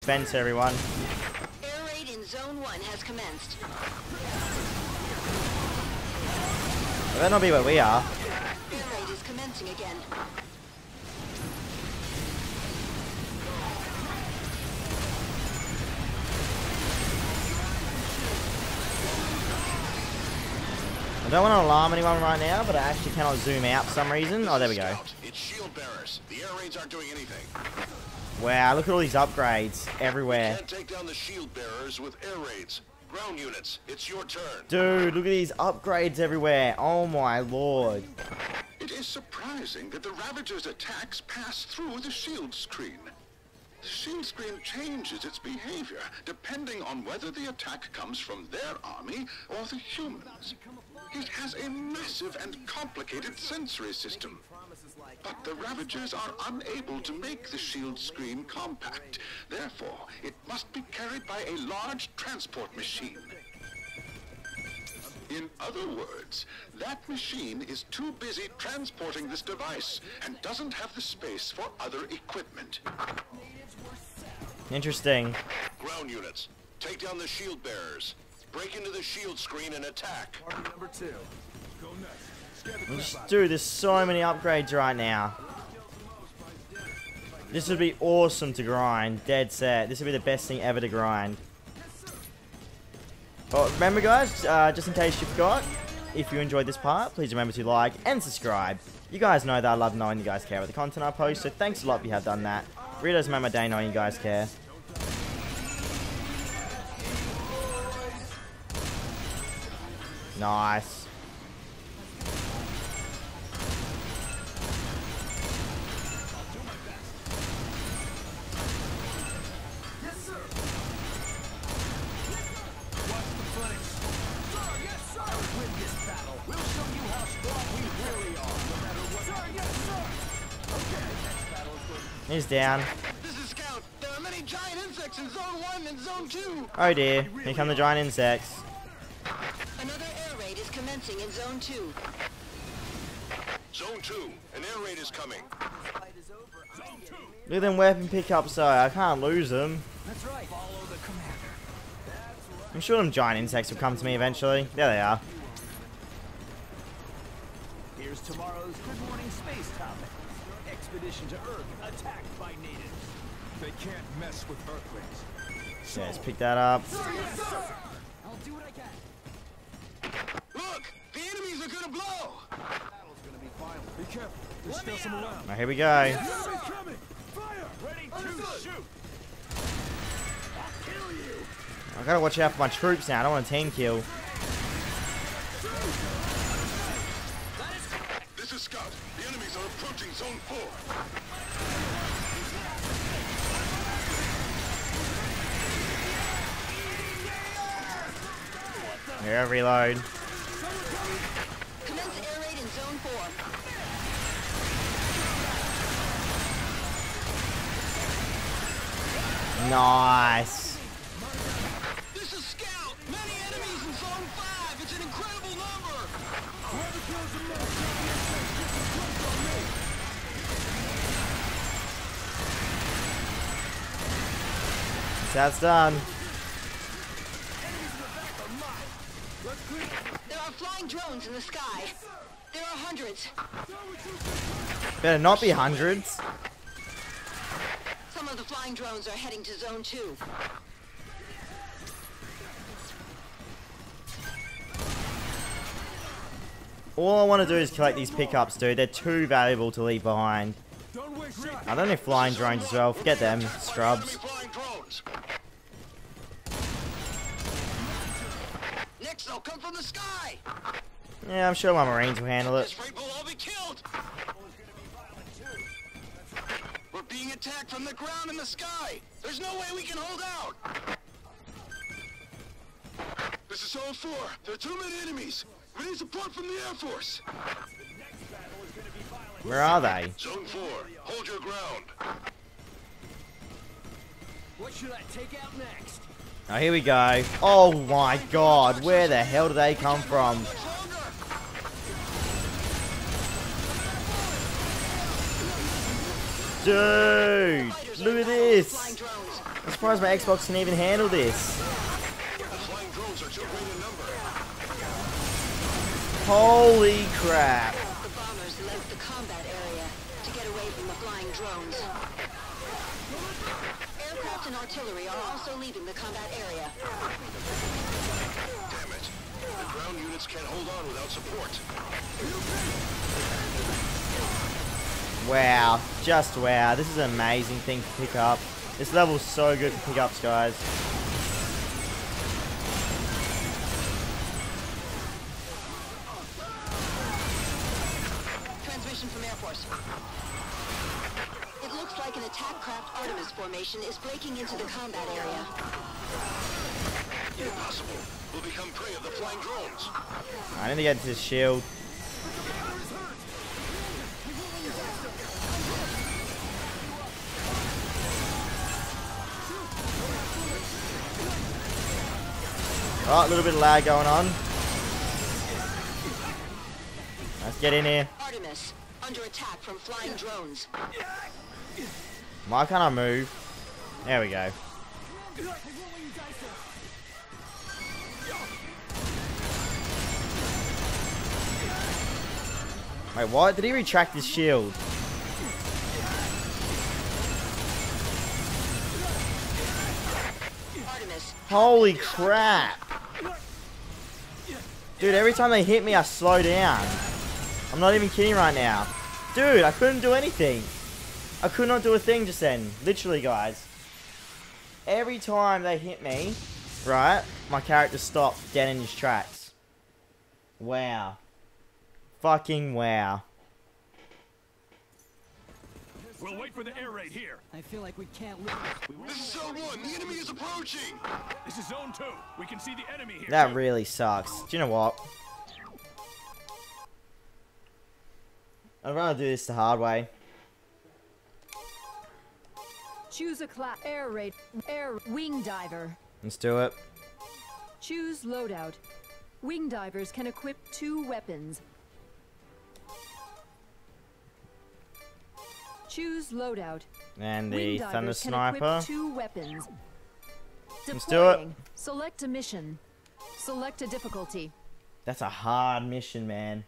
defense, everyone. Air raid in Zone 1 has commenced. It better not be where we are. Air raid is commencing again. I don't want to alarm anyone right now, but I actually cannot zoom out for some reason. Oh, there we go. It's shield bearers. The air raids aren't doing anything. Wow, look at all these upgrades everywhere. Can't take down the shield bearers with air raids. Ground units, it's your turn. Dude, look at these upgrades everywhere. Oh my lord. It is surprising that the Ravager's attacks pass through the shield screen. The shield screen changes its behavior depending on whether the attack comes from their army or the humans. It has a massive and complicated sensory system. But the Ravagers are unable to make the shield screen compact. Therefore, it must be carried by a large transport machine. In other words, that machine is too busy transporting this device and doesn't have the space for other equipment. Interesting. Ground units, take down the shield bearers. Break into the shield screen and attack. Number 2. Go next. Dude, there's so many upgrades right now. This would be awesome to grind. Dead set. This would be the best thing ever to grind. Oh, remember guys, just in case you forgot, if you enjoyed this part, please remember to like and subscribe. You guys know that I love knowing you guys care about the content I post, so thanks a lot if you have done that. Really does make my day knowing you guys care. Nice. Yes, sir. Watch the flanks. Sir, yes, sir. Win this battle. We'll show you how strong we really are, no matter what. Sir, yes, sir. Okay, next battle is going. He's down. This is Scout. There are many giant insects in Zone 1 and Zone 2. Oh dear, here come the giant insects. Another air raid is commencing in Zone 2. Zone 2, an air raid is coming. Look at them weapon pickups though, I can't lose them. That's right. Follow the commander. I'm sure them giant insects will come to me eventually. There they are. Here's tomorrow's Good Morning Space topic. Expedition to Earth attacked by natives. They can't mess with Earthlings. Yeah, let's pick that up. Yes, sir. I'll do what I can. Look, the enemies are gonna blow. Battle's gonna be violent. Be careful. There's still some around. Right, here we go. Enemy's coming. Fire. Ready to shoot. I'll kill you. I gotta watch out for my troops now. I don't want a team kill. This is Scout. The enemies are approaching Zone 4. Here, reload. Commence air raid in Zone 4. Nice. This is Scout. Many enemies in Zone 5. It's an incredible number. Whoever kills the most gets a drink on me. That's done. There are flying drones in the sky. There are hundreds. Better not be hundreds. Some of the flying drones are heading to Zone 2. All I want to do is collect these pickups, dude. They're too valuable to leave behind. Don't waste shots. I don't know flying drones as well. Forget them, scrubs. Enemy flying drones. Next, they'll come from the sky. Yeah, I'm sure my Marines will handle it. This rate will all be killed. We're being attacked from the ground and the sky. There's no way we can hold out. This is Zone 4. There are too many enemies. We need support from the Air Force. Where are they? Zone 4, hold your ground. What should I take out next? Oh, here we go. Oh my god, where the hell do they come from? Dude! Look at this. Flying drones. I'm surprised my Xbox can even handle this. The flying drones are too great in number. Holy crap. The bombers left the combat area to get away from the flying drones. Aircraft and artillery are also leaving the combat area. Damn it. The ground units can't hold on without support. Wow, just wow. This is an amazing thing to pick up. This level's so good for pickups, guys. Transmission from Air Force. It looks like an attack craft Artemis formation is breaking into the combat area. Impossible. We'll become prey of the flying drones. I need to get to this shield. Oh, a little bit of lag going on. Let's get in here. Artemis, under attack from flying drones. Why can't I move? There we go. Wait, what? Did he retract his shield? Artemis. Holy crap! Dude, every time they hit me, I slow down. I'm not even kidding right now. Dude, I couldn't do anything. I could not do a thing just then. Literally, guys. Every time they hit me, right, my character stopped dead in his tracks. Wow. Fucking wow. We'll wait for the air raid here. I feel like we can't lose. This is Zone 1. The enemy is approaching. This is Zone 2. We can see the enemy here. That really sucks. Do you know what? I'd rather do this the hard way. Choose a class. Air raid. Air wing diver. Let's do it. Choose loadout. Wing divers can equip 2 weapons. Choose loadout. And Wing the Thunder divers can Sniper. equip 2 weapons. Let's do it. Deploying. Select a mission. Select a difficulty. That's a hard mission, man.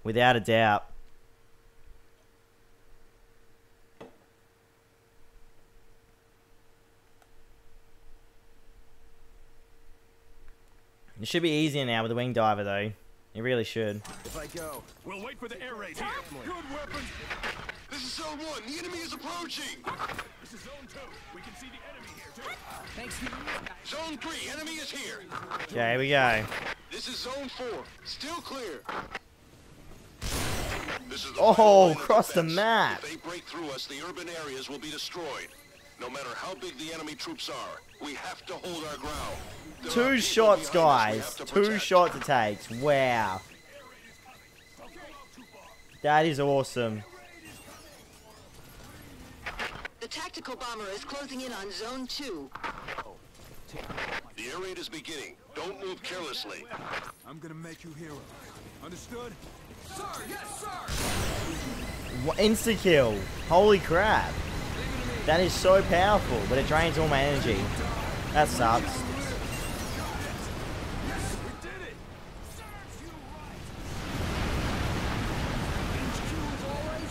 Without a doubt. It should be easier now with the wing diver, though. It really should. If I go, we'll wait for the air raid here. Good weapons. This is Zone 1. The enemy is approaching. This is Zone 2. We can see the enemy here too. Thanks to you. Zone 3. Enemy is here. Okay, here we go. This is Zone 4. Still clear. This is the Oh, final line of across the defense. map. If they break through us, the urban areas will be destroyed. No matter how big the enemy troops are, we have to hold our ground. There are 2 people shots, behind us we guys. have to 2 protect. shots it takes. Wow. That is awesome. The tactical bomber is closing in on Zone 2. The air raid is beginning. Don't move carelessly. I'm gonna make you hero. Understood? Sir, yes, sir. Insta kill. Holy crap. That is so powerful, but it drains all my energy. That sucks. We did it. Serves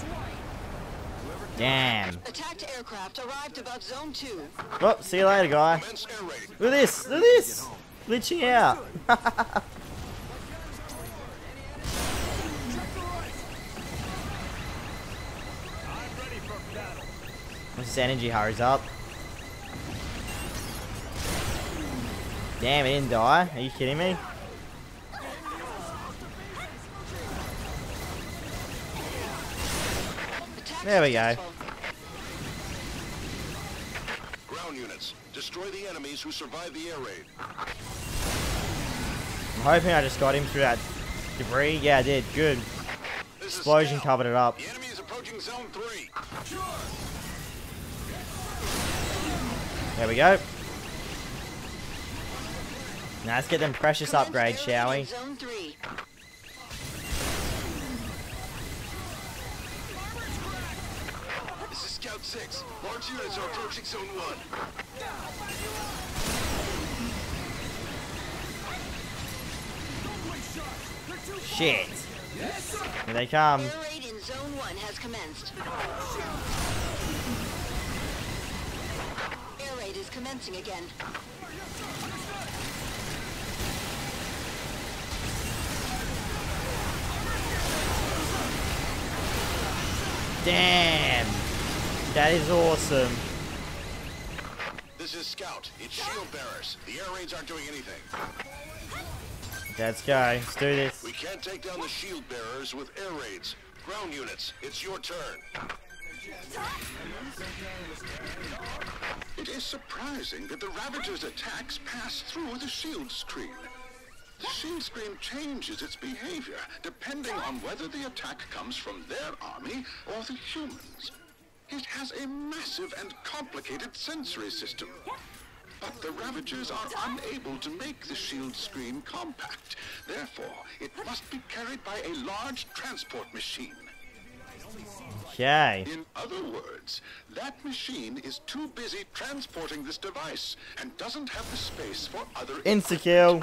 you right. Damn. Attacked aircraft arrived above Zone 2. Oh, see you later, guy. Commence air raid. Look at this. Look at this. Glitching out. I'm ready for battle. Once this energy hurries up. Damn, it didn't die. Are you kidding me? Attack There we go. successful. Ground units, destroy the enemies who survive the air raid. I'm hoping I just got him through that debris. Yeah, I did. Good. This is Explosion Scout. covered it up. The enemy is approaching Zone 3. There we go. Now let's get them precious upgrades, shall we? Zone 3. This is Scout Scout 6. Large units are approaching Zone 1. Shit. Here they come. Air raid in Zone 1 has commenced. Air raid is commencing again. Damn. That is awesome. This is Scout. It's shield bearers. The air raids aren't doing anything. Let's go. Let's do this. We can't take down the shield bearers with air raids. Ground units, it's your turn. It is surprising that the Ravagers' attacks pass through the shield screen. The shield screen changes its behavior depending on whether the attack comes from their army or the humans. It has a massive and complicated sensory system. But the Ravagers are unable to make the shield screen compact. Therefore, it must be carried by a large transport machine. Okay. In other words, that machine is too busy transporting this device and doesn't have the space for other... Insta-kill.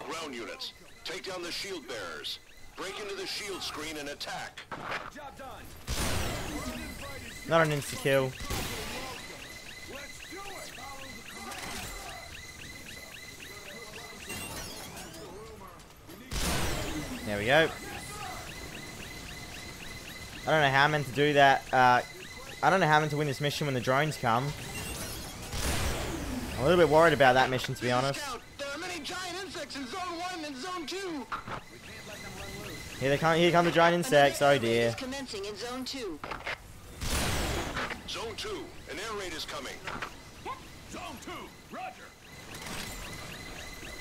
Ground units, take down the shield bearers. Break into the shield screen and attack. Job done. Not an insta-kill. Let's do it. There we go. I don't know how I'm meant to do that. I don't know how I'm meant to win this mission when the drones come. I'm a little bit worried about that mission, to be honest. Scout, there are many giant insects in Zone 1 and Zone 2. Here they come. Here come the giant insects. Oh Another air raid dear. is commencing in Zone 2. Zone 2, an air raid is coming. Zone 2, roger.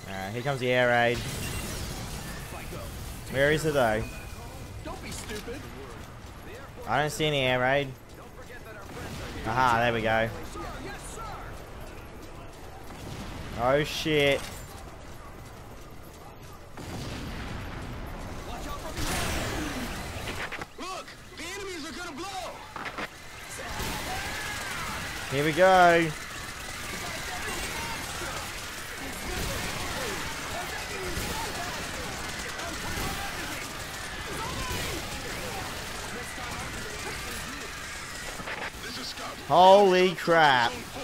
Alright, here comes the air raid. Where is it though? Don't be stupid. I don't see any air raid. Aha, there we go. Yes, sir. Oh shit. Watch out for me. Look, the enemies are gonna blow. Here we go. This is Scout. Holy crap. Zone 4.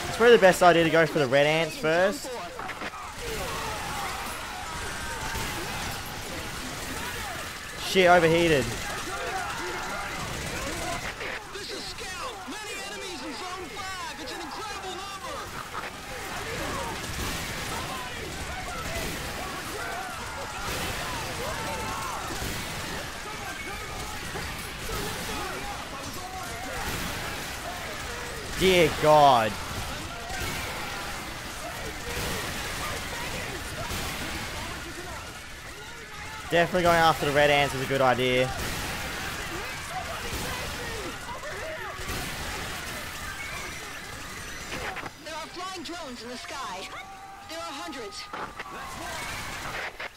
It's probably the best idea to go for the red ants In first. Zone 4. Shit, overheated. This is Scout. Many enemies in Zone 5. It's an incredible number. Dear God. Definitely going after the red ants is a good idea. There are flying drones in the sky. There are hundreds.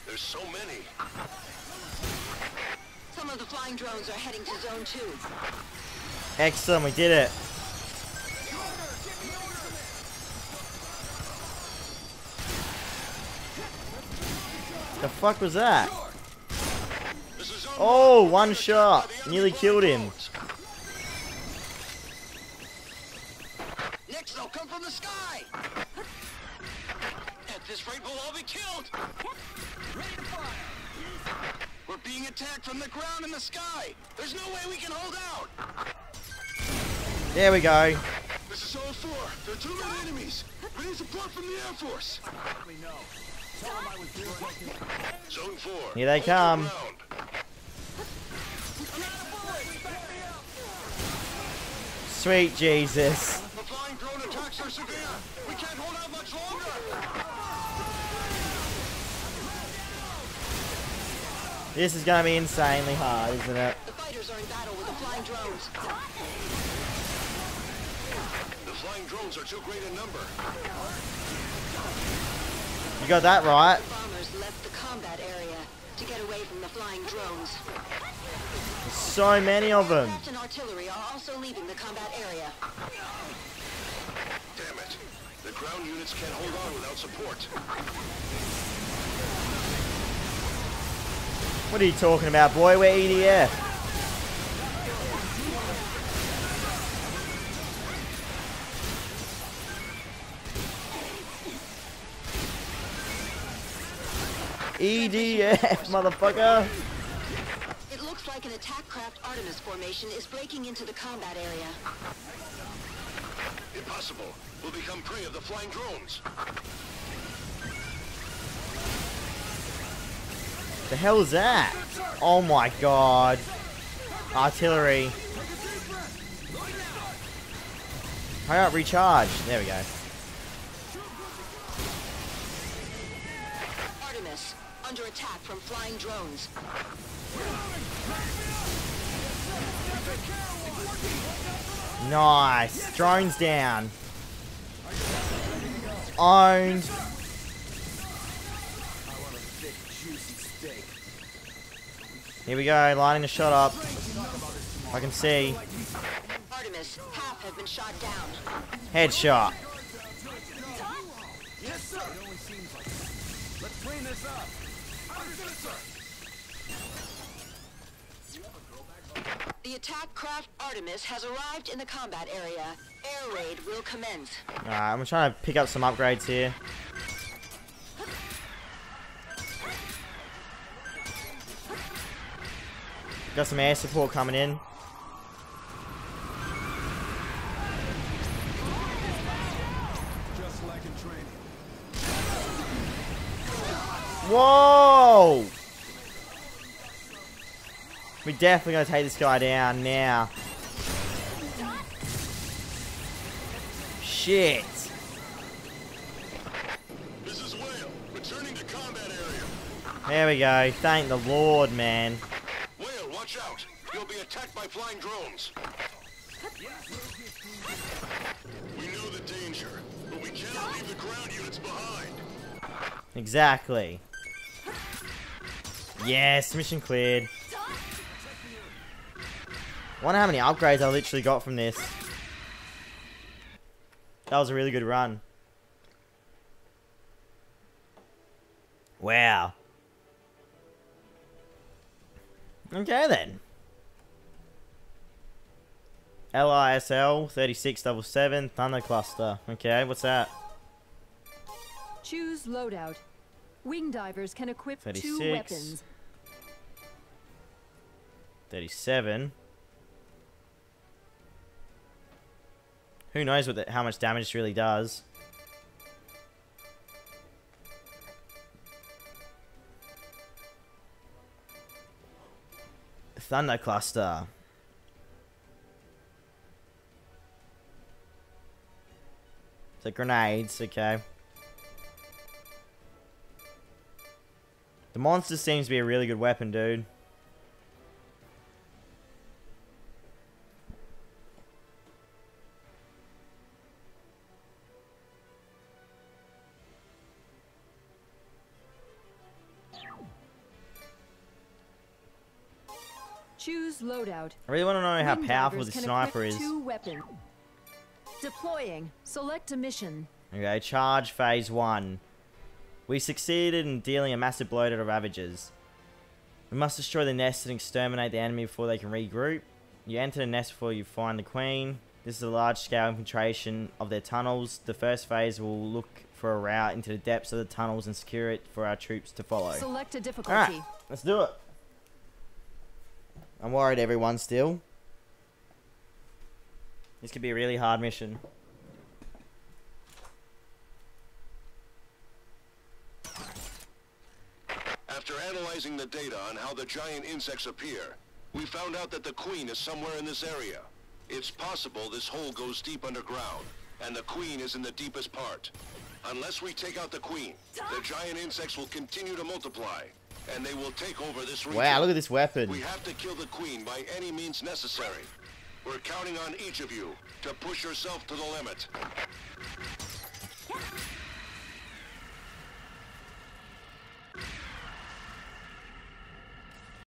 There's so many. Some of the flying drones are heading to Zone 2. Excellent, we did it. The fuck was that? This is Zone Oh, 1. one shot. Nearly killed him. Next, they'll come from the sky. At this rate, we'll all be killed. Ready to fire. We're being attacked from the ground and the sky. There's no way we can hold out. There we go. This is Zone 4. There are too many enemies. We need support from the Air Force. Let me know. Tell them I was doing Zone 4. Here they hold come. your ground. Sweet Jesus. The flying drone attacks are severe. We can't hold out much longer. This is gonna be insanely hard, isn't it? The fighters are in battle with the flying drones. The flying drones are too great a number. You got that right. The bombers left the combat area to get away from the flying drones. There's so many of them. Aircraft and artillery are also leaving the combat area. Damn it. The ground units can't hold on without support. What are you talking about, boy? We're EDF. EDF, motherfucker. It looks like an attack craft Artemis formation is breaking into the combat area. Impossible. We'll become prey of the flying drones. The hell is that? Oh my god. Artillery. Hurry up, recharge. There we go. Artemis, under attack from flying drones. Nice. Drones down. Owned. Here we go, lining the shot up. I can see. Artemis, half have been shot down. Headshot. Yes, sir. It only seems like it. Let's clean this up. Understood, sir. The attack craft Artemis has arrived in the combat area. Air raid will commence. Alright, I'm trying to pick up some upgrades here. Got some air support coming in. Just like in training. Whoa! We're definitely gonna take this guy down now. Shit. This is Whale, returning to combat area. There we go. Thank the Lord, man. Whale, watch out. You'll be attacked by flying drones. We know the danger, but we cannot leave the ground units behind. Exactly. Yes, mission cleared. Wonder how many upgrades I literally got from this. That was a really good run. Wow. Okay then. LISL 3677 Thunder Cluster. Okay, what's that? Choose loadout. Wing divers can equip 2 36. weapons. 37. Who knows what how much damage this really does. Thunder Cluster. So grenades, okay. The monster seems to be a really good weapon, dude. Choose loadout. I really want to know how Wing powerful divers the can sniper equip is. 2 weapons. Deploying. Select a mission. Okay, charge phase 1. We succeeded in dealing a massive blow to the Ravagers. We must destroy the nest and exterminate the enemy before they can regroup. You enter the nest before you find the Queen. This is a large-scale infiltration of their tunnels. The first phase will look for a route into the depths of the tunnels and secure it for our troops to follow. Select a difficulty. Alright, let's do it. I'm worried, everyone, still. This could be a really hard mission. After analyzing the data on how the giant insects appear, we found out that the Queen is somewhere in this area. It's possible this hole goes deep underground, and the Queen is in the deepest part. Unless we take out the Queen, the giant insects will continue to multiply, and they will take over this region. Wow, look at this weapon. We have to kill the Queen by any means necessary. We're counting on each of you to push yourself to the limit.